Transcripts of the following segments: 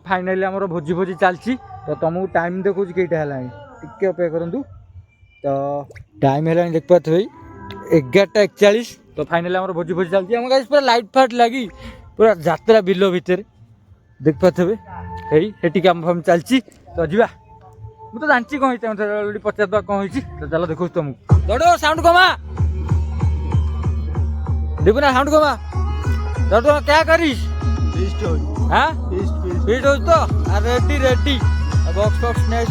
Finally आमर भोजी भोजी चलती तो तुमको टाइम देखो कईटा है टे अपेक्षा करूँ तो टाइम है देख पारे 11:41 तो फाइनाली आमर भोजी भोजी चलती आम गाइस पूरा लाइट फाइट लगी पूरा जात्रा बिल भितर देख पारे है काम फाम चलती तो जा मुझे तो जानची कौन होती पचार कौन होती तो चलो देखो तुमको दौड़ो साउंड कमा दीपुना साउंड कमा दौड़ो क्या करीस हाँ फिट हो तो रेडी रेडी बॉक्स बॉक्स नहीं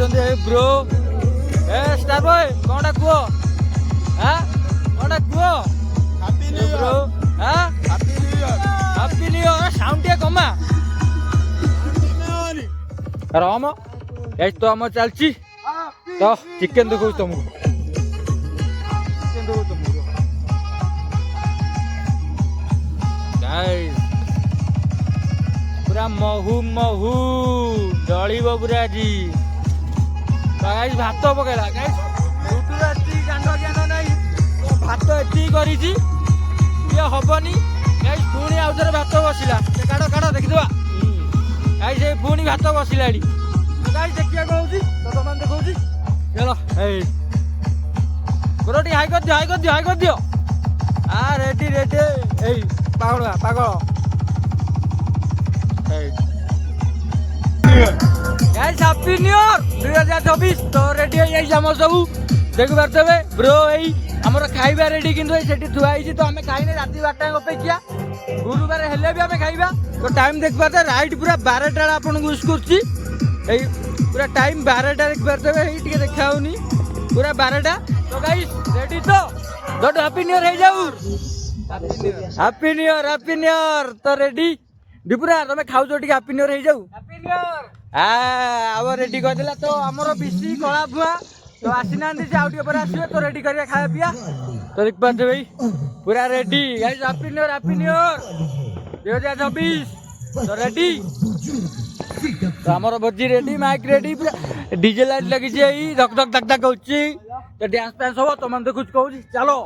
ब्रो ए स्टार बॉय कौन कुह हाँ कौन कुह ब्रो हाँ हैप्पी न्यू ईयर साउंड टे कमा राम ये तो आम चलती तो चिकेन देखो तुमको चिकेन देखो तुमको गाइस पूरा महू महू जलिब पूरा जी गाइस भात पकेला गाइस यूट्यूब एति कांड ज्ञान नहीं भात एति करिछि ये हबनी गाइस पुणी आउ थरे भात बसिला काढ काढ देखिदवा गाइस ए पुणी भात बसिलाडी गाइस देखिया कहउछि तो तमान देखउछि चलो ए बरोटी हाई कर दियो हाई कर दियो हाई कर दियो आ रेडी रेडी ए पागल पागल गाइस हैप्पी न्यू ईयर 2024 तो रेडी हो जाई हम सब देख पारतबे ब्रो एई हमर खाइबा रेडी किंतु सेठी थुआ आइछि तो हमें खाइने राती 12टा अपेक्षा गुरुवार हेले भी हमें खाइबा तो टाइम देख पारते राइट पूरा 12टा आपन को यूज करछि एई पूरा टाइम 12टा देख पारतबे एई टिके देखाउनी पूरा 12टा तो गाइस रेडी तो डॉट हैप्पी न्यू ईयर हे जाऊ हैप्पी न्यू ईयर तो रेडी दीपुरा तुम खाऊ टे हैप्पी न्यू ईयर हे जाऊ हैप्पी न्यू ईयर आ रेडी कर देला तो हमर बिसी कळा बुआ तो आसी ना से आउट पर आसीबे तो रेडी करिया खाया पिया तो देख पाते भाई पूरा ready guys happy new year 2024 तो रेडी तो हमर भोजी रेडी माइक रेडी पूरा डीजे लाइट लगी छी धक धक धक धक होची तो डांस डांस हो तो मन कुछ कहू चलो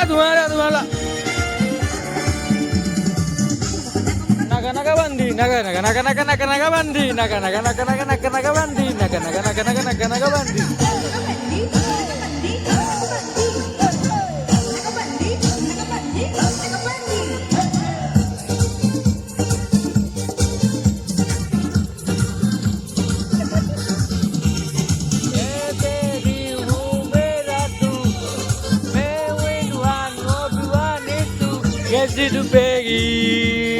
तुम्हारा naga naga bandi naga naga naga naga naga naga bandi naga naga naga naga naga naga bandi naga naga naga naga naga naga bandi Yes, itu pergi.